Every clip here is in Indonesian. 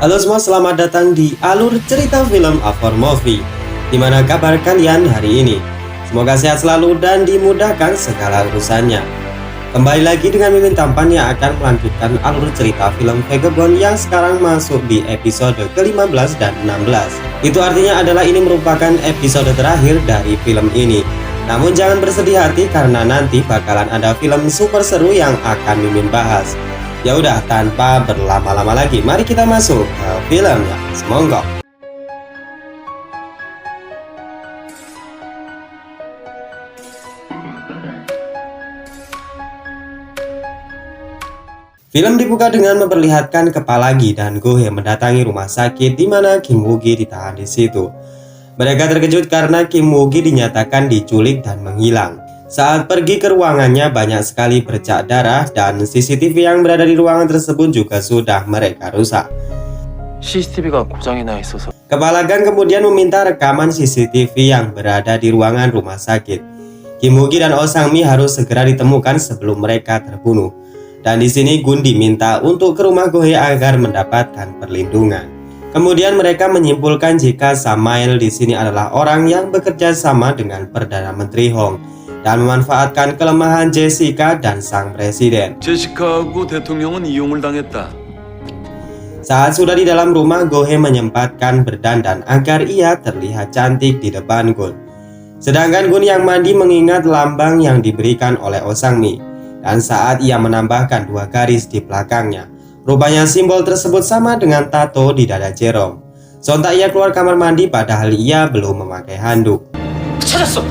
Halo semua, selamat datang di Alur Cerita Film After Movie. Gimana kabar kalian hari ini? Semoga sehat selalu dan dimudahkan segala urusannya. Kembali lagi dengan Mimin Tampan yang akan melanjutkan alur cerita film Vagabond yang sekarang masuk di episode ke-15 dan 16. Itu artinya adalah ini merupakan episode terakhir dari film ini. Namun jangan bersedih hati karena nanti bakalan ada film super seru yang akan Mimin bahas. Ya udah, tanpa berlama-lama lagi, mari kita masuk ke filmnya. Semonggo. Film dibuka dengan memperlihatkan kepala Gi dan Go-hye mendatangi rumah sakit di mana Kim Woo-gi ditahan di situ. Mereka terkejut karena Kim Woo-gi dinyatakan diculik dan menghilang. Saat pergi ke ruangannya banyak sekali bercak darah dan CCTV yang berada di ruangan tersebut juga sudah mereka rusak. CCTV가 고장이 나 있어서. Kepala Gang kemudian meminta rekaman CCTV yang berada di ruangan rumah sakit. Kim Woo-gi dan Oh Sang-mi harus segera ditemukan sebelum mereka terbunuh. Dan di sini Gun diminta untuk ke rumah Go-hye agar mendapatkan perlindungan. Kemudian mereka menyimpulkan jika Samael di sini adalah orang yang bekerja sama dengan Perdana Menteri Hong dan memanfaatkan kelemahan Jessica dan sang presiden. 제시카하고 대통령은 이용을 당했다. Saat sudah di dalam rumah, Go-hye menyempatkan berdandan agar ia terlihat cantik di depan Gun. Sedangkan Gun yang mandi mengingat lambang yang diberikan oleh Oh Sang-mi. Dan saat ia menambahkan 2 garis di belakangnya, rupanya simbol tersebut sama dengan tato di dada Jerome. Sontak ia keluar kamar mandi padahal ia belum memakai handuk. 찾았어.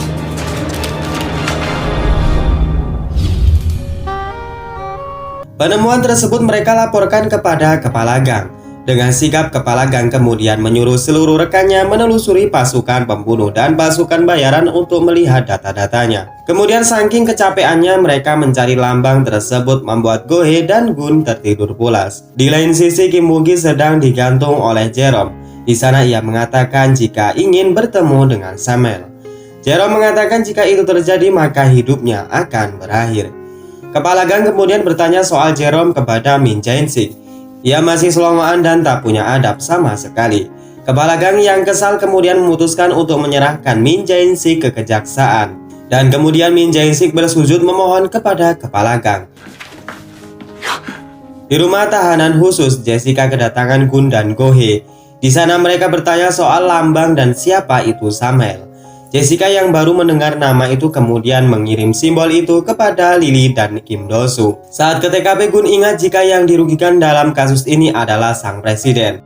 Penemuan tersebut mereka laporkan kepada Kepala Gang. Dengan sikap Kepala Gang kemudian menyuruh seluruh rekannya menelusuri pasukan pembunuh dan pasukan bayaran untuk melihat data-datanya. Kemudian saking kecapeannya mereka mencari lambang tersebut membuat Go-hye dan Gun tertidur pulas. Di lain sisi Kim Woo-gi sedang digantung oleh Jerome. Di sana ia mengatakan jika ingin bertemu dengan Samael. Jerome mengatakan jika itu terjadi maka hidupnya akan berakhir. Kepala Gang kemudian bertanya soal Jerome kepada Min Jae-sik. Ia masih selongoan dan tak punya adab sama sekali. Kepala Gang yang kesal kemudian memutuskan untuk menyerahkan Min Jae-sik ke kejaksaan. Dan kemudian Min Jae-sik bersujud memohon kepada Kepala Gang. Di rumah tahanan khusus, Jessica kedatangan Gun dan Go-hye. Di sana mereka bertanya soal lambang dan siapa itu Samael. Jessica yang baru mendengar nama itu kemudian mengirim simbol itu kepada Lily dan Kim Do-soo. Saat ke TKP, Gun ingat jika yang dirugikan dalam kasus ini adalah sang presiden.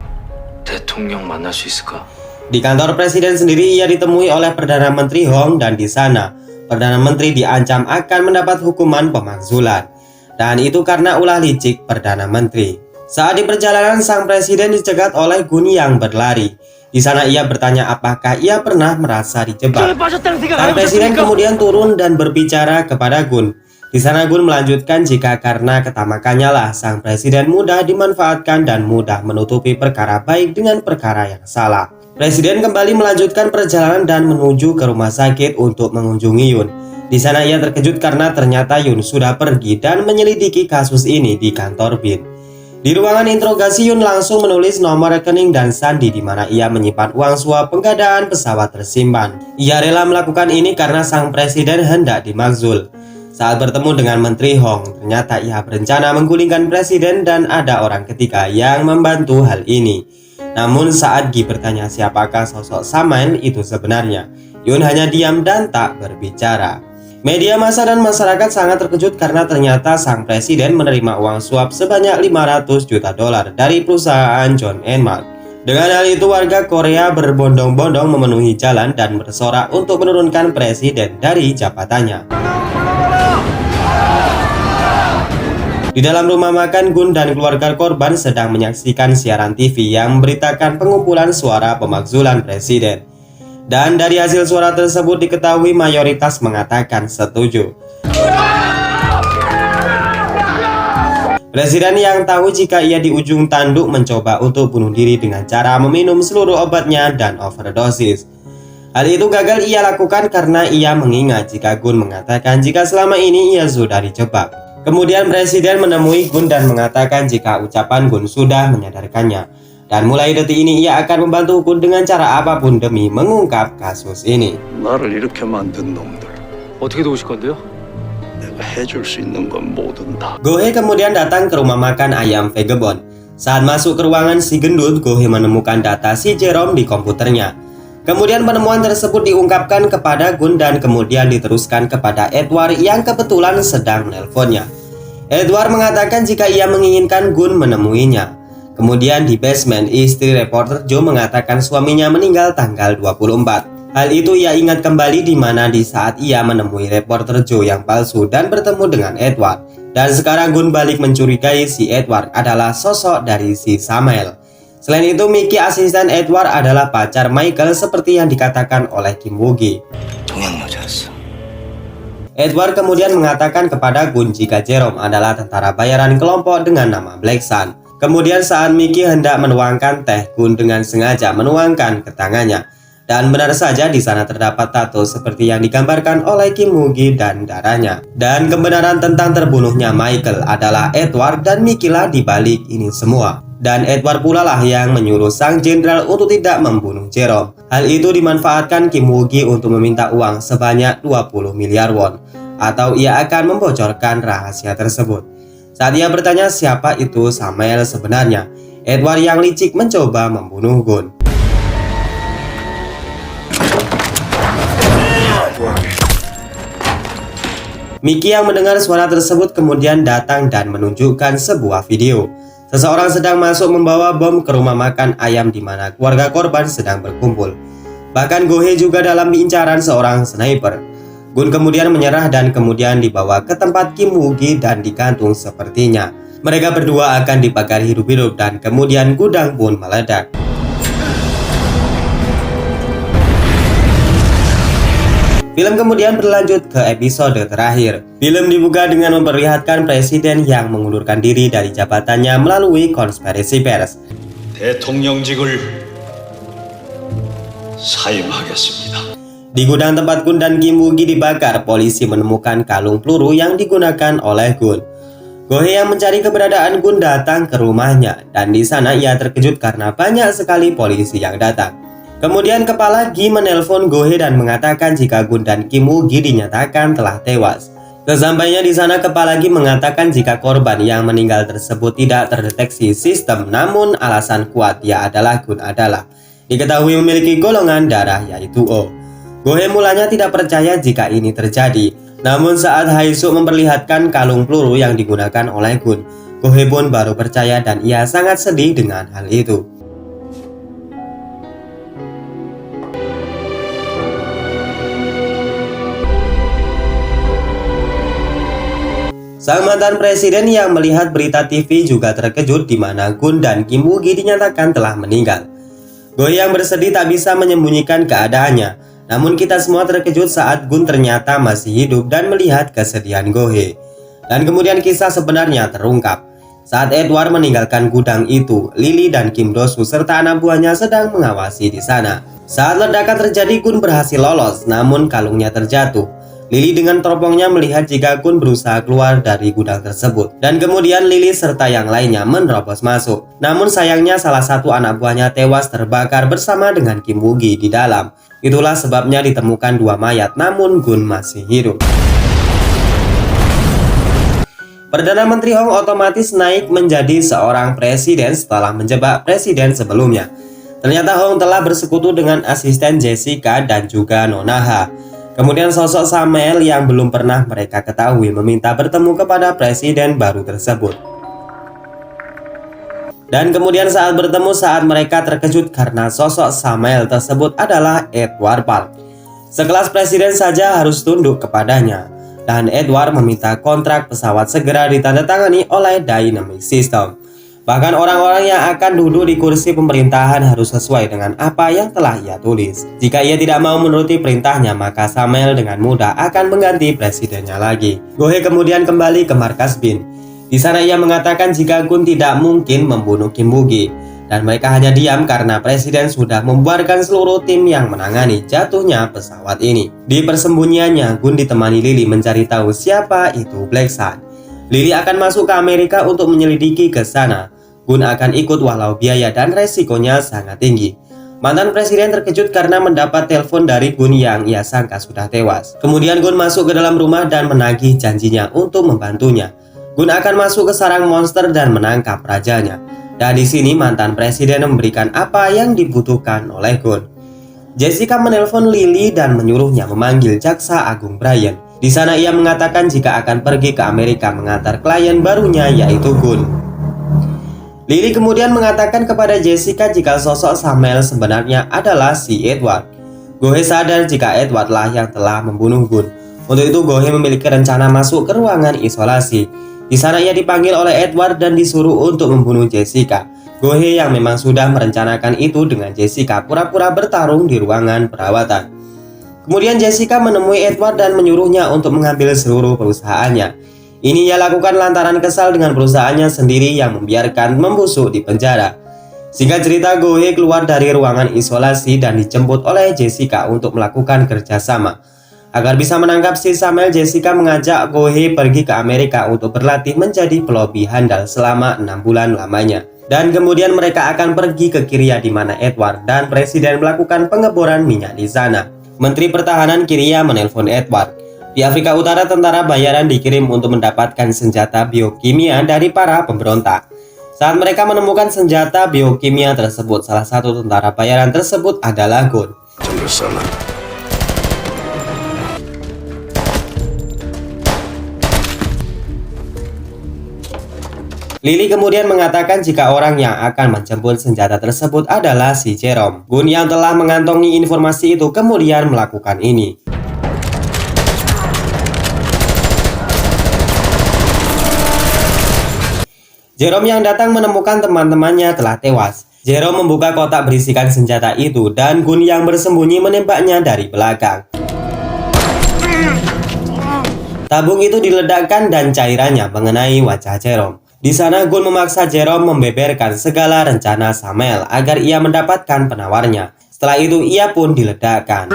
대통령 만날 수 있을까? Di kantor presiden sendiri ia ditemui oleh Perdana Menteri Hong dan di sana Perdana Menteri diancam akan mendapat hukuman pemakzulan. Dan itu karena ulah licik Perdana Menteri. Saat di perjalanan sang presiden dicegat oleh Gun yang berlari. Di sana ia bertanya apakah ia pernah merasa dijebak. Sang presiden kemudian turun dan berbicara kepada Gun. Di sana Gun melanjutkan jika karena ketamakannya lah sang presiden mudah dimanfaatkan dan mudah menutupi perkara baik dengan perkara yang salah. Presiden kembali melanjutkan perjalanan dan menuju ke rumah sakit untuk mengunjungi Yun. Di sana ia terkejut karena ternyata Yun sudah pergi dan menyelidiki kasus ini di kantor BIN. Di ruangan interogasi, Yun langsung menulis nomor rekening dan sandi di mana ia menyimpan uang suap pengadaan pesawat tersimpan. Ia rela melakukan ini karena sang presiden hendak dimakzul. Saat bertemu dengan Menteri Hong, ternyata ia berencana menggulingkan presiden dan ada orang ketiga yang membantu hal ini. Namun saat Gi bertanya siapakah sosok Samael itu sebenarnya, Yun hanya diam dan tak berbicara. Media massa dan masyarakat sangat terkejut karena ternyata sang presiden menerima uang suap sebanyak 500 juta dolar dari perusahaan John & Mark. Dengan hal itu warga Korea berbondong-bondong memenuhi jalan dan bersorak untuk menurunkan presiden dari jabatannya. Di dalam rumah makan, Gun dan keluarga korban sedang menyaksikan siaran TV yang memberitakan pengumpulan suara pemakzulan presiden. Dan dari hasil suara tersebut diketahui mayoritas mengatakan setuju. Presiden yang tahu jika ia di ujung tanduk mencoba untuk bunuh diri dengan cara meminum seluruh obatnya dan overdosis. Hal itu gagal ia lakukan karena ia mengingat jika Gun mengatakan jika selama ini ia sudah dijebak. Kemudian presiden menemui Gun dan mengatakan jika ucapan Gun sudah menyadarkannya. Dan mulai detik ini ia akan membantu Gun dengan cara apapun demi mengungkap kasus ini. 나를 이렇게 만든 놈들, 어떻게 도우실 건데요? 내가 해줄 수 있는 건 뭐든 다. Gohe kemudian datang ke rumah makan ayam Vagabond. Saat masuk ke ruangan si gendut, Gohe menemukan data si Jerome di komputernya. Kemudian penemuan tersebut diungkapkan kepada Gun dan kemudian diteruskan kepada Edward yang kebetulan sedang menelponnya. Edward mengatakan jika ia menginginkan Gun menemuinya. Kemudian di basement, istri reporter Joe mengatakan suaminya meninggal tanggal 24. Hal itu ia ingat kembali di mana di saat ia menemui reporter Joe yang palsu dan bertemu dengan Edward. Dan sekarang Gun balik mencurigai si Edward adalah sosok dari si Samael. Selain itu, Mickey asisten Edward adalah pacar Michael seperti yang dikatakan oleh Kim Woo-gi. 동양 여자였어. Edward kemudian mengatakan kepada Gun jika Jerome adalah tentara bayaran kelompok dengan nama Black Sun. Kemudian saat Mickey hendak menuangkan teh, Gun dengan sengaja menuangkan ke tangannya. Dan benar saja di sana terdapat tato seperti yang digambarkan oleh Kim Woo-gi dan darahnya. Dan kebenaran tentang terbunuhnya Michael adalah Edward dan Mickey lah di balik ini semua. Dan Edward pula lah yang menyuruh sang jenderal untuk tidak membunuh Jerome. Hal itu dimanfaatkan Kim Woo-gi untuk meminta uang sebanyak 20 miliar won. Atau ia akan membocorkan rahasia tersebut. Saat ia bertanya siapa itu Samael sebenarnya, Edward yang licik mencoba membunuh Gun. Mickey yang mendengar suara tersebut kemudian datang dan menunjukkan sebuah video. Seseorang sedang masuk membawa bom ke rumah makan ayam di mana keluarga korban sedang berkumpul. Bahkan Gohe juga dalam incaran seorang sniper. Gun kemudian menyerah dan kemudian dibawa ke tempat Kim Woo-gi dan digantung sepertinya. Mereka berdua akan dibakar hidup-hidup dan kemudian gudang pun meledak. Film kemudian berlanjut ke episode terakhir. Film dibuka dengan memperlihatkan presiden yang mengundurkan diri dari jabatannya melalui konspirasi pers. 대통령직을 사임하겠습니다. Di gudang tempat Gun dan Kim Woo-gi dibakar, polisi menemukan kalung peluru yang digunakan oleh Gun. Gohe yang mencari keberadaan Gun datang ke rumahnya dan di sana ia terkejut karena banyak sekali polisi yang datang. Kemudian kepala Gi menelpon Gohe dan mengatakan jika Gun dan Kim Woo-gi dinyatakan telah tewas. Sesampainya di sana kepala Gi mengatakan jika korban yang meninggal tersebut tidak terdeteksi sistem, namun alasan kuat dia adalah Gun adalah diketahui memiliki golongan darah yaitu O. Gohe mulanya tidak percaya jika ini terjadi. Namun saat Haesuk memperlihatkan kalung peluru yang digunakan oleh Gun, Gohe pun baru percaya dan ia sangat sedih dengan hal itu. Sang mantan presiden yang melihat berita TV juga terkejut di mana Gun dan Kim Woo-gi dinyatakan telah meninggal. Gohe yang bersedih tak bisa menyembunyikan keadaannya. Namun kita semua terkejut saat Gun ternyata masih hidup dan melihat kesedihan Gohe. Dan kemudian kisah sebenarnya terungkap. Saat Edward meninggalkan gudang itu, Lily dan Kim Do-soo serta anak buahnya sedang mengawasi di sana. Saat ledakan terjadi, Gun berhasil lolos, namun kalungnya terjatuh. Lily dengan teropongnya melihat jika Gun berusaha keluar dari gudang tersebut. Dan kemudian Lily serta yang lainnya menerobos masuk. Namun sayangnya salah satu anak buahnya tewas terbakar bersama dengan Kim Woo-gi di dalam. Itulah sebabnya ditemukan dua mayat namun Gun masih hidup. Perdana Menteri Hong otomatis naik menjadi seorang presiden setelah menjebak presiden sebelumnya. Ternyata Hong telah bersekutu dengan asisten Jessica dan juga Nona Ha. Kemudian sosok Samael yang belum pernah mereka ketahui meminta bertemu kepada presiden baru tersebut. Dan kemudian saat bertemu mereka terkejut karena sosok Samael tersebut adalah Edward Park. Sekelas presiden saja harus tunduk kepadanya. Dan Edward meminta kontrak pesawat segera ditandatangani oleh Dynamic System. Bahkan orang-orang yang akan duduk di kursi pemerintahan harus sesuai dengan apa yang telah ia tulis. Jika ia tidak mau menuruti perintahnya, maka Samael dengan mudah akan mengganti presidennya lagi. Gohe kemudian kembali ke markas Bin. Di sana ia mengatakan jika Gun tidak mungkin membunuh Kim Woo-gi. Dan mereka hanya diam karena presiden sudah membuarkan seluruh tim yang menangani jatuhnya pesawat ini. Di persembunyiannya, Gun ditemani Lily mencari tahu siapa itu Black Sun. Lily akan masuk ke Amerika untuk menyelidiki ke sana. Gun akan ikut walau biaya dan resikonya sangat tinggi. Mantan presiden terkejut karena mendapat telepon dari Gun yang ia sangka sudah tewas. Kemudian Gun masuk ke dalam rumah dan menagih janjinya untuk membantunya. Gun akan masuk ke sarang monster dan menangkap rajanya. Dan di sini mantan presiden memberikan apa yang dibutuhkan oleh Gun. Jessica menelpon Lily dan menyuruhnya memanggil Jaksa Agung Brian. Di sana ia mengatakan jika akan pergi ke Amerika mengantar klien barunya yaitu Gun. Lily kemudian mengatakan kepada Jessica jika sosok Samuel sebenarnya adalah si Edward. Gohe sadar jika Edward lah yang telah membunuh Gun. Untuk itu Gohe memiliki rencana masuk ke ruangan isolasi. Di sana ia dipanggil oleh Edward dan disuruh untuk membunuh Jessica. Gohe yang memang sudah merencanakan itu dengan Jessica pura-pura bertarung di ruangan perawatan. Kemudian Jessica menemui Edward dan menyuruhnya untuk mengambil seluruh perusahaannya. Ini ia lakukan lantaran kesal dengan perusahaannya sendiri yang membiarkan membusuk di penjara. Singkat cerita, Gohe keluar dari ruangan isolasi dan dijemput oleh Jessica untuk melakukan kerjasama. Agar bisa menangkap si Samuel, Jessica mengajak Gohe pergi ke Amerika untuk berlatih menjadi pelobi handal selama 6 bulan lamanya. Dan kemudian mereka akan pergi ke Kiria di mana Edward dan Presiden melakukan pengeboran minyak di sana. Menteri Pertahanan Kiria menelpon Edward. Di Afrika Utara, tentara bayaran dikirim untuk mendapatkan senjata biokimia dari para pemberontak. Saat mereka menemukan senjata biokimia tersebut, salah satu tentara bayaran tersebut adalah Gun. Lily kemudian mengatakan jika orang yang akan menjemput senjata tersebut adalah si Jerome. Gun yang telah mengantongi informasi itu kemudian melakukan ini. Jerome yang datang menemukan teman-temannya telah tewas. Jerome membuka kotak berisikan senjata itu dan Gun yang bersembunyi menembaknya dari belakang. Tabung itu diledakkan dan cairannya mengenai wajah Jerome. Di sana Gun memaksa Jerome membeberkan segala rencana Samuel agar ia mendapatkan penawarnya. Setelah itu ia pun diledakkan.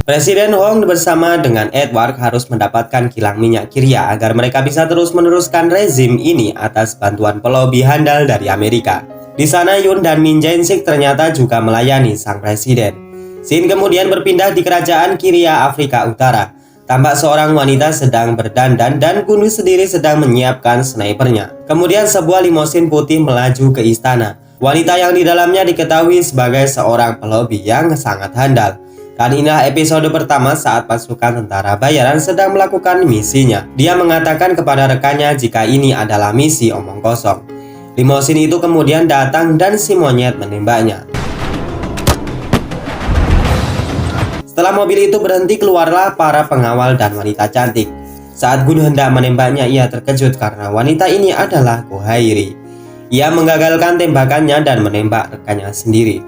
Presiden Hong bersama dengan Edward harus mendapatkan kilang minyak Kiria agar mereka bisa terus meneruskan rezim ini atas bantuan pelobi handal dari Amerika. Di sana Yun dan Min Jae-sik ternyata juga melayani sang presiden. Scene kemudian berpindah di kerajaan Kiria, Afrika Utara. Tampak seorang wanita sedang berdandan dan Gun sendiri sedang menyiapkan snipernya. Kemudian sebuah limosin putih melaju ke istana. Wanita yang di dalamnya diketahui sebagai seorang pelobi yang sangat handal. Dan inilah episode pertama saat pasukan tentara bayaran sedang melakukan misinya. Dia mengatakan kepada rekannya jika ini adalah misi omong kosong. Limosin itu kemudian datang dan si monyet menembaknya. Setelah mobil itu berhenti, keluarlah para pengawal dan wanita cantik. Saat Gun hendak menembaknya, ia terkejut karena wanita ini adalah Go Hairi. Ia menggagalkan tembakannya dan menembak rekannya sendiri.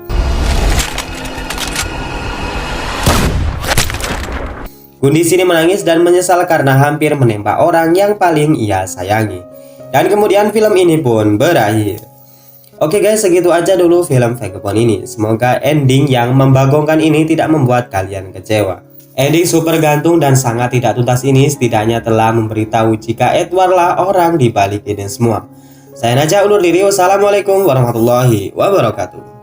Gun di sini menangis dan menyesal karena hampir menembak orang yang paling ia sayangi. Dan kemudian film ini pun berakhir. Oke guys, segitu aja dulu film Vagabond ini. Semoga ending yang membagongkan ini tidak membuat kalian kecewa. Ending super gantung dan sangat tidak tuntas ini setidaknya telah memberitahu jika Edward lah orang di balik ini semua. Saya Najah undur diri. Wassalamualaikum warahmatullahi wabarakatuh.